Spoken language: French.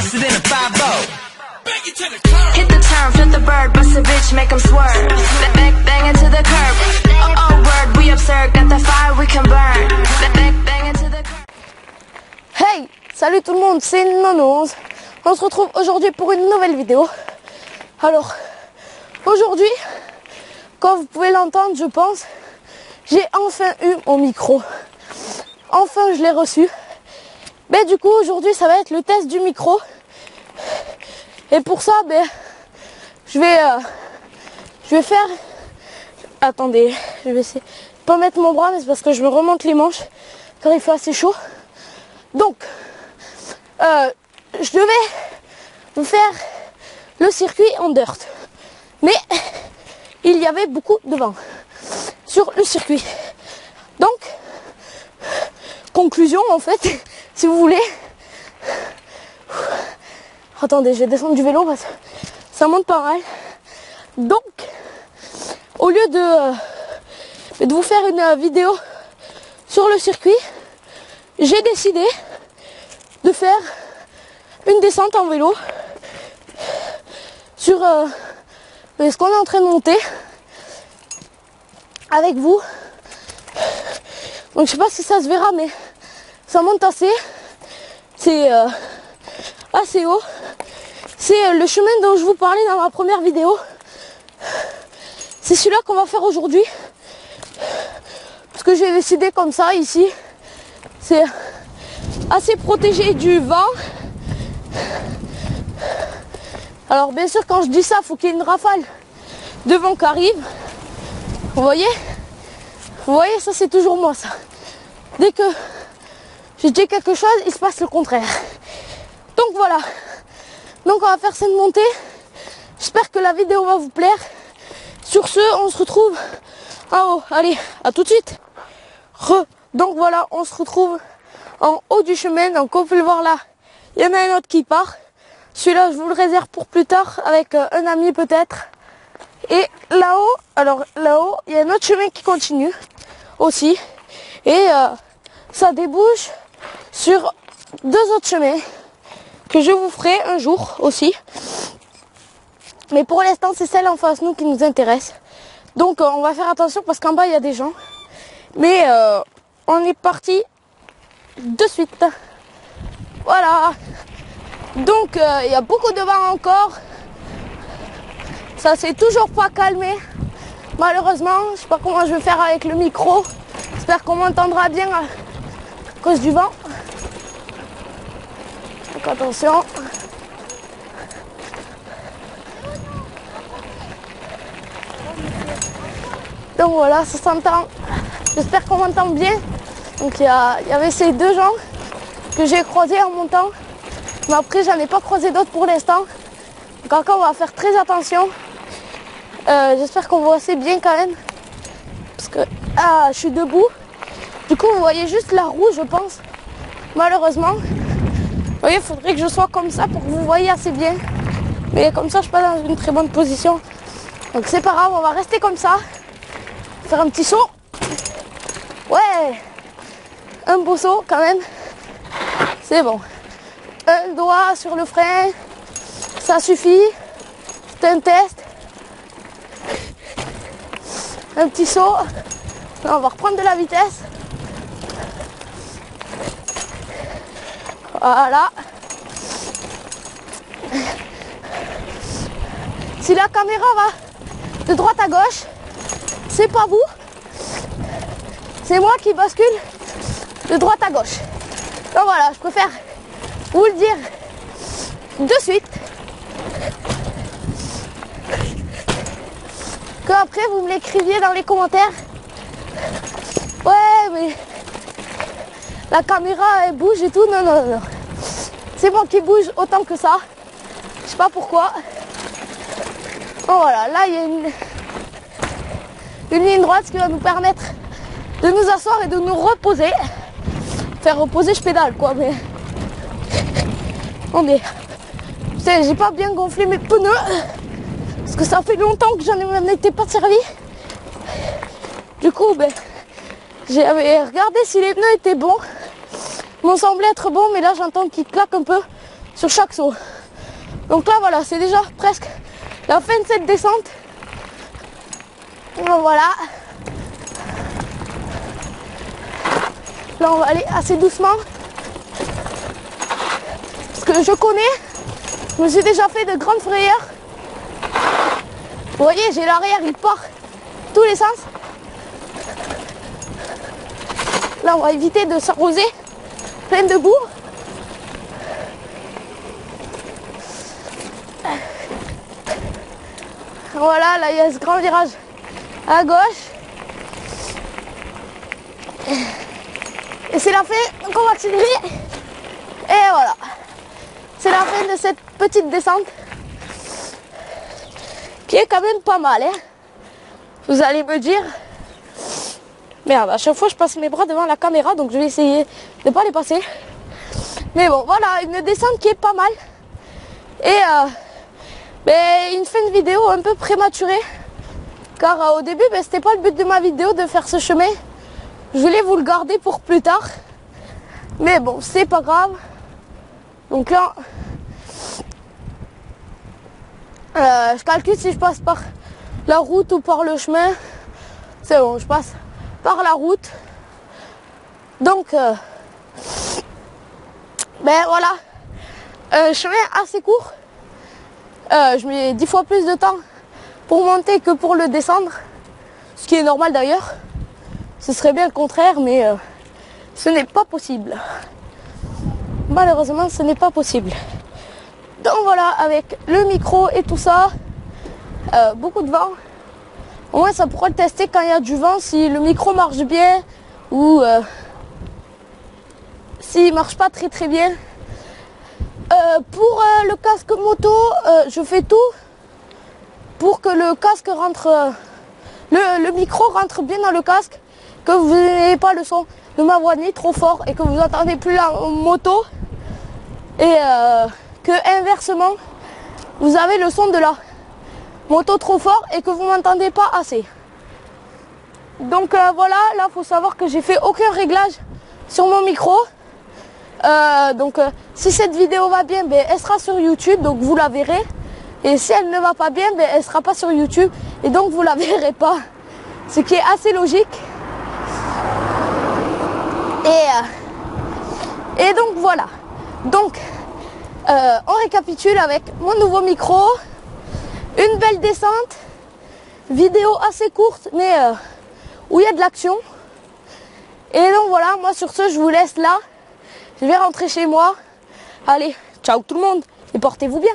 faster than a 5-0. Hit the turn, flip the bird, bust a bitch, make 'em swerve. Bang into the curb. Oh, word, we absurd. Got the fire, we can burn. Bang into the curb. Hey, salut tout le monde, c'est Nono11. On se retrouve aujourd'hui pour une nouvelle vidéo. Alors, aujourd'hui, comme vous pouvez l'entendre, je pense, j'ai enfin eu mon micro. Enfin, je l'ai reçu. Mais du coup, aujourd'hui, ça va être le test du micro. Et pour ça, je vais faire... Attendez, je vais essayer de pas mettre mon bras, mais c'est parce que je me remonte les manches, car il fait assez chaud. Donc, je devais vous faire le circuit en dirt. Mais, il y avait beaucoup de vent sur le circuit. Donc, conclusion en fait, si vous voulez... Attendez, je vais descendre du vélo parce que ça monte pas mal. Donc, au lieu de vous faire une vidéo sur le circuit, j'ai décidé de faire une descente en vélo sur ce qu'on est en train de monter avec vous. Donc je sais pas si ça se verra, mais ça monte assez. C'est assez haut. C'est le chemin dont je vous parlais dans ma première vidéo. C'est celui-là qu'on va faire aujourd'hui. Parce que j'ai décidé comme ça ici. C'est assez protégé du vent. Alors bien sûr, quand je dis ça, il faut qu'il y ait une rafale de vent qui arrive. Vous voyez? Vous voyez, ça c'est toujours moi ça. Dès que je dis quelque chose, il se passe le contraire. Donc voilà. Donc on va faire cette montée. J'espère que la vidéo va vous plaire. Sur ce, on se retrouve en haut. Allez, à tout de suite. Donc voilà, on se retrouve en haut du chemin. Donc comme vous pouvez le voir là, il y en a un autre qui part. Celui-là, je vous le réserve pour plus tard avec un ami peut-être. Et là-haut, alors là-haut, il y a un autre chemin qui continue aussi. Et ça débouche sur deux autres chemins que je vous ferai un jour aussi. Mais pour l'instant, c'est celle en face nous qui nous intéresse. Donc on va faire attention parce qu'en bas, il y a des gens. Mais on est parti de suite. Voilà. Donc il y a beaucoup de vent encore. Ça s'est toujours pas calmé. Malheureusement, je sais pas comment je vais faire avec le micro. J'espère qu'on m'entendra bien à cause du vent. Donc attention. Donc voilà, ça s'entend. J'espère qu'on m'entend bien. Donc il y avait ces deux gens que j'ai croisés en montant. Mais après, j'en ai pas croisé d'autres pour l'instant. Donc encore, on va faire très attention. J'espère qu'on voit assez bien quand même. Parce que je suis debout. Du coup, vous voyez juste la roue, je pense. Malheureusement. Vous voyez, il faudrait que je sois comme ça pour que vous voyez assez bien. Mais comme ça, je suis pas dans une très bonne position. Donc c'est pas grave, on va rester comme ça. Faire un petit saut. Ouais. Un beau saut quand même. C'est bon. Un doigt sur le frein. Ça suffit. C'est un test. Un petit saut. Là, on va reprendre de la vitesse. Voilà. Si la caméra va de droite à gauche, c'est pas vous. C'est moi qui bascule de droite à gauche. Donc voilà, je préfère vous le dire de suite. Que après vous me l'écriviez dans les commentaires. Ouais, mais la caméra elle bouge et tout. Non, non, non. C'est moi qui bouge autant que ça. Je sais pas pourquoi. Bon voilà, là il y a une ligne droite, ce qui va nous permettre de nous asseoir et de nous reposer. Faire reposer, je pédale quoi, mais... Attendez. J'ai pas bien gonflé mes pneus. Parce que ça fait longtemps que j'en ai pas servi. Du coup, j'avais regardé si les pneus étaient bons. Ils m'ont semblé être bons, mais là j'entends qu'ils claquent un peu. sur chaque saut. Donc là voilà, c'est déjà presque la fin de cette descente. Donc voilà. Là on va aller assez doucement. Parce que je connais, je me suis déjà fait de grandes frayeurs. Vous voyez, j'ai l'arrière, il part tous les sens. Là, on va éviter de s'arroser plein de boue. Voilà, là, il y a ce grand virage à gauche. Et c'est la fin, donc on va accélérer. Et voilà. C'est la fin de cette petite descente. Qui est quand même pas mal, hein. Vous allez me dire... Merde, à chaque fois je passe mes bras devant la caméra, donc je vais essayer de ne pas les passer. Mais bon, voilà, une descente qui est pas mal. Et une fin de vidéo un peu prématurée. Car au début, c'était pas le but de ma vidéo de faire ce chemin. Je voulais vous le garder pour plus tard. Mais bon, c'est pas grave. Donc là, je calcule si je passe par la route ou par le chemin. C'est bon, je passe par la route. Donc, voilà, un chemin assez court. Je mets 10 fois plus de temps pour monter que pour le descendre. Ce qui est normal d'ailleurs. Ce serait bien le contraire, mais ce n'est pas possible. Malheureusement, ce n'est pas possible. Donc voilà, avec le micro et tout ça, beaucoup de vent. Au moins, ça pourra le tester quand il y a du vent, si le micro marche bien ou s'il marche pas très très bien. Pour le casque moto, je fais tout pour que le casque rentre, le micro rentre bien dans le casque, que vous n'ayez pas le son de ma voix ni trop fort et que vous n'entendez plus la moto, et que inversement, vous avez le son de la moto trop fort et que vous m'entendez pas assez. Donc voilà, là faut savoir que j'ai fait aucun réglage sur mon micro. Si cette vidéo va bien, elle sera sur YouTube, donc vous la verrez. Et si elle ne va pas bien, elle sera pas sur YouTube et donc vous la verrez pas. Ce qui est assez logique. Et donc voilà. Donc on récapitule avec mon nouveau micro. Une belle descente. Vidéo assez courte, mais où il y a de l'action. Et donc voilà, moi sur ce, je vous laisse là. Je vais rentrer chez moi. Allez, ciao tout le monde et portez-vous bien.